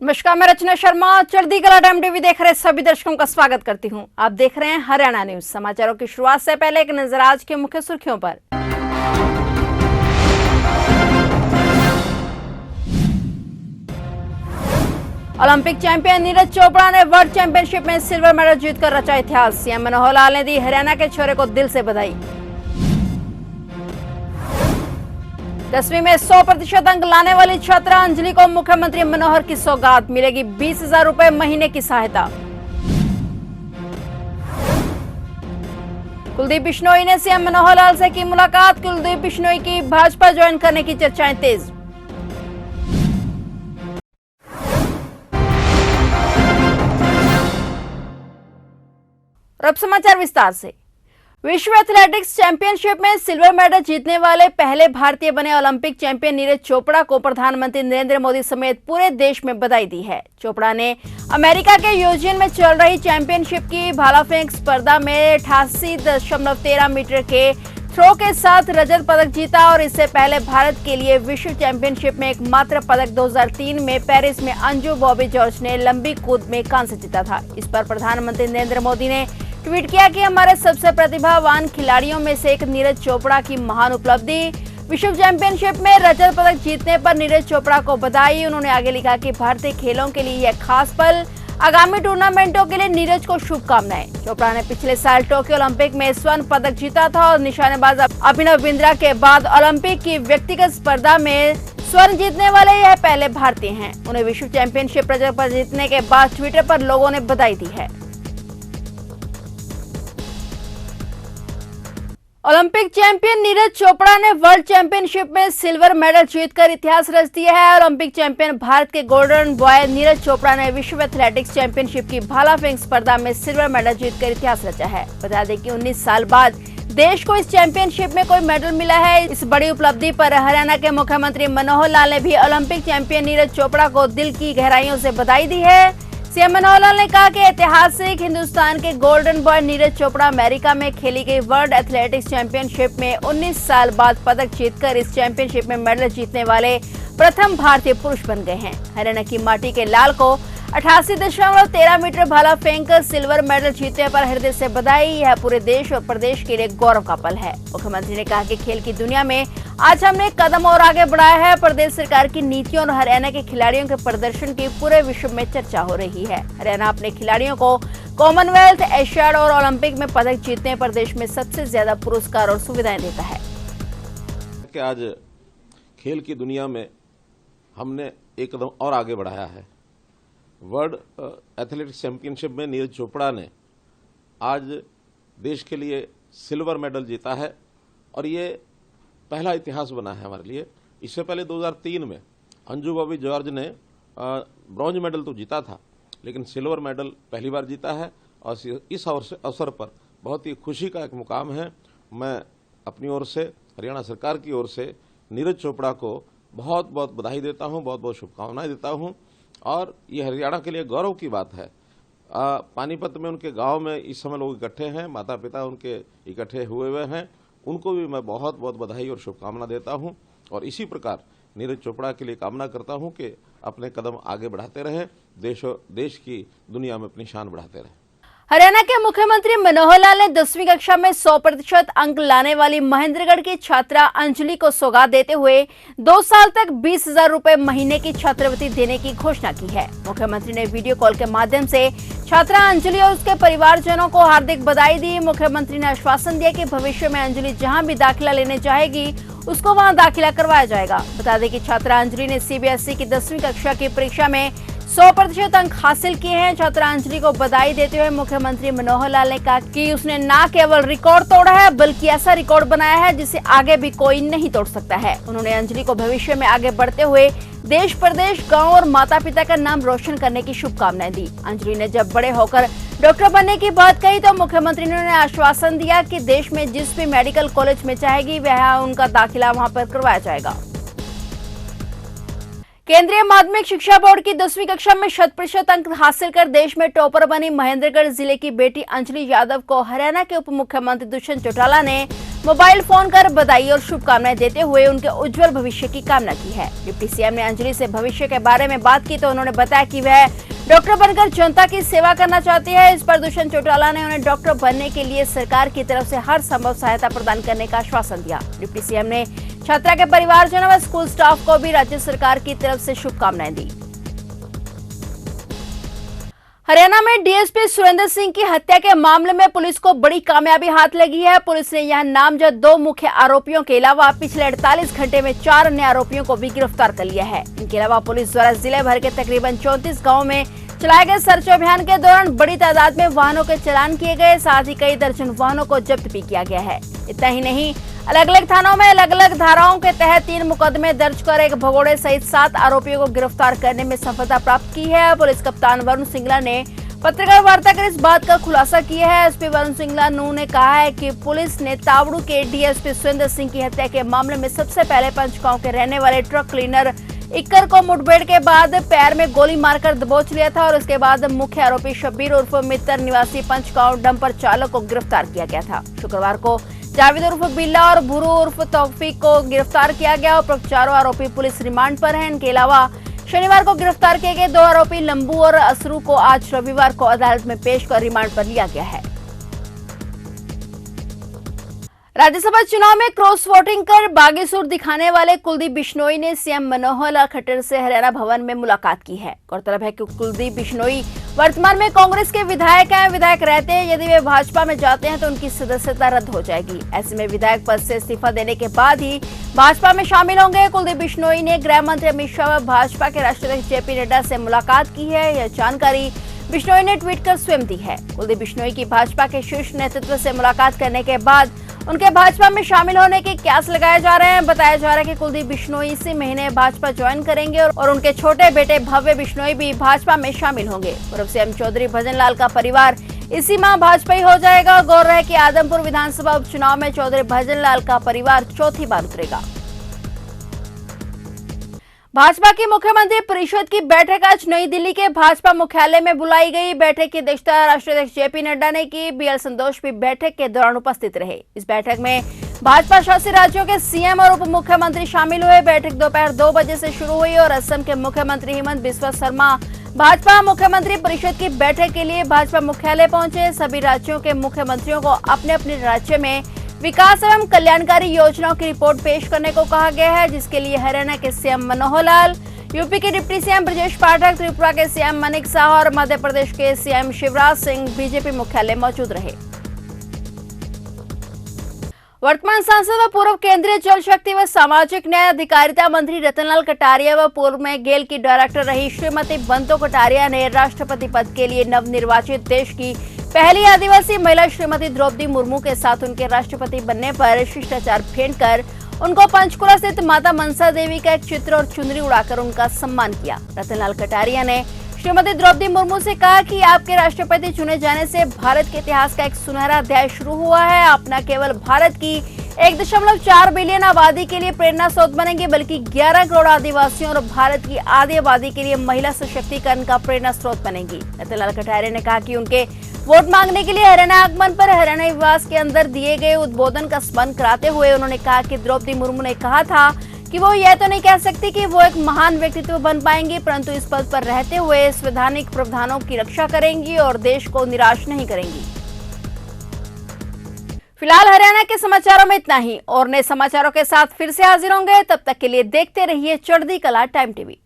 नमस्कार, मैं रचना शर्मा चढ़ती कला टाइम टीवी देख रहे सभी दर्शकों का स्वागत करती हूं। आप देख रहे हैं हरियाणा न्यूज। समाचारों की शुरुआत से पहले एक नजर आज के मुख्य सुर्खियों पर। ओलंपिक चैंपियन नीरज चोपड़ा ने वर्ल्ड चैंपियनशिप में सिल्वर मेडल जीतकर रचा इतिहास। सीएम मनोहर लाल ने दी हरियाणा के छोरे को दिल से बधाई। 10वीं में 100% अंक लाने वाली छात्रा अंजलि को मुख्यमंत्री मनोहर की सौगात, मिलेगी 20,000 रुपए महीने की सहायता। कुलदीप बिश्नोई ने सीएम मनोहर लाल से की मुलाकात। कुलदीप बिश्नोई की भाजपा ज्वाइन करने की चर्चाएं तेज। और अब समाचार विस्तार से। विश्व एथलेटिक्स चैंपियनशिप में सिल्वर मेडल जीतने वाले पहले भारतीय बने ओलंपिक चैंपियन नीरज चोपड़ा को प्रधानमंत्री नरेंद्र मोदी समेत पूरे देश में बधाई दी है। चोपड़ा ने अमेरिका के यूजियन में चल रही चैंपियनशिप की भाला फेंक स्पर्धा में 88.13 मीटर के थ्रो के साथ रजत पदक जीता और इससे पहले भारत के लिए विश्व चैंपियनशिप में एकमात्र पदक 2003 में पेरिस में अंजू बॉबी जॉर्ज ने लंबी कूद में कांस्य जीता था। इस पर प्रधानमंत्री नरेंद्र मोदी ने ट्वीट किया कि हमारे सबसे प्रतिभावान खिलाड़ियों में से एक नीरज चोपड़ा की महान उपलब्धि। विश्व चैंपियनशिप में रजत पदक जीतने पर नीरज चोपड़ा को बधाई। उन्होंने आगे लिखा कि भारतीय खेलों के लिए यह खास पल, आगामी टूर्नामेंटों के लिए नीरज को शुभकामनाएं। चोपड़ा ने पिछले साल टोक्यो ओलंपिक में स्वर्ण पदक जीता था और निशानेबाज अभिनव बिंद्रा के बाद ओलंपिक की व्यक्तिगत स्पर्धा में स्वर्ण जीतने वाले यह पहले भारतीय हैं। उन्हें विश्व चैंपियनशिप रजत पदक जीतने के बाद ट्विटर पर लोगों ने बधाई दी है। ओलंपिक चैंपियन नीरज चोपड़ा ने वर्ल्ड चैंपियनशिप में सिल्वर मेडल जीतकर इतिहास रच दिया है। ओलंपिक चैंपियन भारत के गोल्डन बॉय नीरज चोपड़ा ने विश्व एथलेटिक्स चैंपियनशिप की भाला फेंक स्पर्धा में सिल्वर मेडल जीतकर इतिहास रचा है। बता दें कि 19 साल बाद देश को इस चैंपियनशिप में कोई मेडल मिला है। इस बड़ी उपलब्धि पर हरियाणा के मुख्यमंत्री मनोहर लाल ने भी ओलंपिक चैंपियन नीरज चोपड़ा को दिल की गहराइयों से बधाई दी है। सीएम मनोहर लाल ने कहा कि ऐतिहासिक हिंदुस्तान के golden boy Neeraj Chopra America में खेली गई वर्ल्ड एथलेटिक्स चैंपियनशिप में 19 साल बाद पदक जीतकर इस चैंपियनशिप में मेडल जीतने वाले प्रथम भारतीय पुरुष बन गए हैं। हरियाणा की माटी के लाल को 88.13 मीटर भाला फेंक कर सिल्वर मेडल जीतने पर हृदय से बधाई। यह पूरे देश और प्रदेश के लिए गौरव का पल है। मुख्यमंत्री ने कहा कि खेल की दुनिया में आज हमने एक कदम और आगे बढ़ाया है। प्रदेश सरकार की नीतियों और हरियाणा के खिलाड़ियों के प्रदर्शन की पूरे विश्व में चर्चा हो रही है। हरियाणा अपने खिलाड़ियों को कॉमनवेल्थ, एशियाड और ओलंपिक में पदक जीतने पर देश में सबसे ज्यादा पुरस्कार और सुविधाएं देता है। आज खेल की दुनिया में हमने एक कदम और आगे बढ़ाया है। वर्ल्ड एथलेटिक्स चैंपियनशिप में नीरज चोपड़ा ने आज देश के लिए सिल्वर मेडल जीता है और ये पहला इतिहास बना है हमारे लिए। इससे पहले 2003 में अंजू बॉबी जॉर्ज ने ब्रॉन्ज मेडल तो जीता था, लेकिन सिल्वर मेडल पहली बार जीता है और इस अवसर पर बहुत ही खुशी का एक मुकाम है। मैं अपनी ओर से, हरियाणा सरकार की ओर से नीरज चोपड़ा को बहुत बहुत बधाई देता हूँ, बहुत बहुत शुभकामनाएं देता हूँ और ये हरियाणा के लिए गौरव की बात है। पानीपत में उनके गांव में इस समय लोग इकट्ठे हैं, माता पिता उनके इकट्ठे हुए हैं, उनको भी मैं बहुत बहुत बधाई और शुभकामना देता हूं और इसी प्रकार नीरज चोपड़ा के लिए कामना करता हूं कि अपने कदम आगे बढ़ाते रहें, देश की दुनिया में अपनी शान बढ़ाते रहें। हरियाणा के मुख्यमंत्री मनोहर लाल ने 10वीं कक्षा में 100% अंक लाने वाली महेंद्रगढ़ की छात्रा अंजलि को सौगात देते हुए 2 साल तक 20,000 रुपए महीने की छात्रवृत्ति देने की घोषणा की है। मुख्यमंत्री ने वीडियो कॉल के माध्यम से छात्रा अंजलि और उसके परिवारजनों को हार्दिक बधाई दी। मुख्यमंत्री ने आश्वासन दिया कि भविष्य में अंजलि जहां भी दाखिला लेने चाहेगी उसको वहां दाखिला करवाया जाएगा। बता दें कि छात्रा अंजलि ने सीबीएसई की 10वीं कक्षा की परीक्षा में 100% अंक हासिल किए हैं। छात्रा अंजलि को बधाई देते हुए मुख्यमंत्री मनोहर लाल ने कहा कि उसने न केवल रिकॉर्ड तोड़ा है बल्कि ऐसा रिकॉर्ड बनाया है जिसे आगे भी कोई नहीं तोड़ सकता है। उन्होंने अंजलि को भविष्य में आगे बढ़ते हुए देश, प्रदेश, गांव और माता पिता का नाम रोशन करने की शुभकामनाएं दी। अंजलि ने जब बड़े होकर डॉक्टर बनने की बात कही तो मुख्यमंत्री ने उन्हें आश्वासन दिया कि देश में जिस भी मेडिकल कॉलेज में चाहेगी वह उनका दाखिला वहां पर करवाया जाएगा। केंद्रीय माध्यमिक शिक्षा बोर्ड की 10वीं कक्षा में 100% अंक हासिल कर देश में टॉपर बनी महेंद्रगढ़ जिले की बेटी अंजलि यादव को हरियाणा के उप मुख्यमंत्री दुष्यंत चौटाला ने मोबाइल फोन कर बधाई और शुभकामनाएं देते हुए उनके उज्जवल भविष्य की कामना की है। डिप्टी सीएम ने अंजलि से भविष्य के बारे में बात की तो उन्होंने बताया कि वह डॉक्टर बनकर जनता की सेवा करना चाहती है। इस पर दुष्यंत चौटाला ने उन्हें डॉक्टर बनने के लिए सरकार की तरफ से हर संभव सहायता प्रदान करने का आश्वासन दिया। डिप्टी सीएम ने छात्रा के परिवारजनों व स्कूल स्टाफ को भी राज्य सरकार की तरफ से शुभकामनाएं दी। हरियाणा में डीएसपी सुरेंद्र सिंह की हत्या के मामले में पुलिस को बड़ी कामयाबी हाथ लगी है। पुलिस ने यहां नामजद 2 मुख्य आरोपियों के अलावा पिछले 48 घंटे में 4 अन्य आरोपियों को भी गिरफ्तार कर लिया है। इनके अलावा पुलिस द्वारा जिले भर के तकरीबन 34 गाँव में चलाए गए सर्च अभियान के दौरान बड़ी तादाद में वाहनों के चालान किए गए, साथ ही कई दर्जन वाहनों को जब्त भी किया गया है। इतना ही नहीं, अलग अलग थानों में अलग अलग धाराओं के तहत 3 मुकदमे दर्ज कर एक भगोड़े सहित 7 आरोपियों को गिरफ्तार करने में सफलता प्राप्त की है। पुलिस कप्तान वरुण सिंगला ने पत्रकार वार्ता कर इस बात का खुलासा किया है। एसपी वरुण सिंगला ने कहा है कि पुलिस ने तावड़ू के डीएसपी सुरेंद्र सिंह की हत्या के मामले में सबसे पहले पंचगांव के रहने वाले ट्रक क्लीनर इक्कर को मुठभेड़ के बाद पैर में गोली मारकर दबोच लिया था और उसके बाद मुख्य आरोपी शब्बीर उर्फ मित्र निवासी पंचगांव डंपर चालक को गिरफ्तार किया गया था। शुक्रवार को जावेद उर्फ बिल्ला और भुरू उर्फ तौफीक को गिरफ्तार किया गया और चारों आरोपी पुलिस रिमांड पर हैं। इनके अलावा शनिवार को गिरफ्तार किए गए 2 आरोपी लंबू और असरू को आज रविवार को अदालत में पेश कर रिमांड पर लिया गया है। राज्यसभा चुनाव में क्रॉस वोटिंग कर बागी सुर दिखाने वाले कुलदीप बिश्नोई ने सीएम मनोहर लाल खट्टर से हरियाणा भवन में मुलाकात की है। गौरतलब है कि कुलदीप बिश्नोई वर्तमान में कांग्रेस के विधायक हैं। विधायक रहते हैं, यदि वे भाजपा में जाते हैं तो उनकी सदस्यता रद्द हो जाएगी। ऐसे में विधायक पद से इस्तीफा देने के बाद ही भाजपा में शामिल होंगे। कुलदीप बिश्नोई ने गृह मंत्री अमित शाह व भाजपा के राष्ट्रीय अध्यक्ष जेपी नड्डा से मुलाकात की है। यह जानकारी बिश्नोई ने ट्वीट कर स्वयं दी है। कुलदीप बिश्नोई की भाजपा के शीर्ष नेतृत्व से मुलाकात करने के बाद उनके भाजपा में शामिल होने के कयास लगाए जा रहे हैं। बताया जा रहा है कि कुलदीप बिश्नोई इसी महीने भाजपा ज्वाइन करेंगे और उनके छोटे बेटे भव्य बिश्नोई भी भाजपा में शामिल होंगे। पूर्व सीएम चौधरी भजन लाल का परिवार इसी माह भाजपा ही हो जाएगा। गौर है कि आदमपुर विधानसभा उपचुनाव में चौधरी भजन लाल का परिवार चौथी बार उतरेगा। भाजपा की मुख्यमंत्री परिषद की बैठक आज नई दिल्ली के भाजपा मुख्यालय में बुलाई गई। बैठक की अध्यक्षता राष्ट्रीय अध्यक्ष जेपी नड्डा ने की। बीएल संतोष भी बैठक के दौरान उपस्थित रहे। इस बैठक में भाजपा शासित राज्यों के सीएम और उप मुख्यमंत्री शामिल हुए। बैठक दोपहर 2 बजे से शुरू हुई और असम के मुख्यमंत्री हेमंत बिस्वा शर्मा भाजपा मुख्यमंत्री परिषद की बैठक के लिए भाजपा मुख्यालय पहुंचे। सभी राज्यों के मुख्यमंत्रियों को अपने अपने राज्य में विकास एवं कल्याणकारी योजनाओं की रिपोर्ट पेश करने को कहा गया है, जिसके लिए हरियाणा के सीएम मनोहर लाल, यूपी के डिप्टी सीएम ब्रजेश पाठक, त्रिपुरा के सीएम मनिक साह और मध्य प्रदेश के सीएम शिवराज सिंह बीजेपी मुख्यालय मौजूद रहे। वर्तमान सांसद व पूर्व केंद्रीय जल शक्ति व सामाजिक न्याय अधिकारिता मंत्री रतनलाल कटारिया व पूर्व में गेल की डायरेक्टर रही श्रीमती बंतो कटारिया ने राष्ट्रपति पद के लिए नवनिर्वाचित देश की पहली आदिवासी महिला श्रीमती द्रौपदी मुर्मू के साथ उनके राष्ट्रपति बनने पर शिष्टाचार भेंट कर उनको पंचकुला स्थित माता मनसा देवी का एक चित्र और चुनरी उड़ाकर उनका सम्मान किया। रतनलाल कटारिया ने श्रीमती द्रौपदी मुर्मू से कहा कि आपके राष्ट्रपति चुने जाने से भारत के इतिहास का एक सुनहरा अध्याय शुरू हुआ है। आप न केवल भारत की 1.4 बिलियन आबादी के लिए प्रेरणा स्रोत बनेंगे, बल्कि 11 करोड़ आदिवासियों और भारत की आधी आबादी के लिए महिला सशक्तिकरण का प्रेरणा स्रोत बनेंगी। रतनलाल कटारिया ने कहा कि उनके वोट मांगने के लिए हरियाणा आगमन पर हरियाणा निवास के अंदर दिए गए उद्बोधन का स्मरण कराते हुए उन्होंने कहा कि द्रौपदी मुर्मू ने कहा था कि वो यह तो नहीं कह सकती कि वो एक महान व्यक्तित्व बन पाएंगी, परंतु इस पद पर रहते हुए संवैधानिक प्रावधानों की रक्षा करेंगी और देश को निराश नहीं करेंगी। फिलहाल हरियाणा के समाचारों में इतना ही और नए समाचारों के साथ फिर से हाजिर होंगे। तब तक के लिए देखते रहिए चढ़ती कला टाइम टीवी।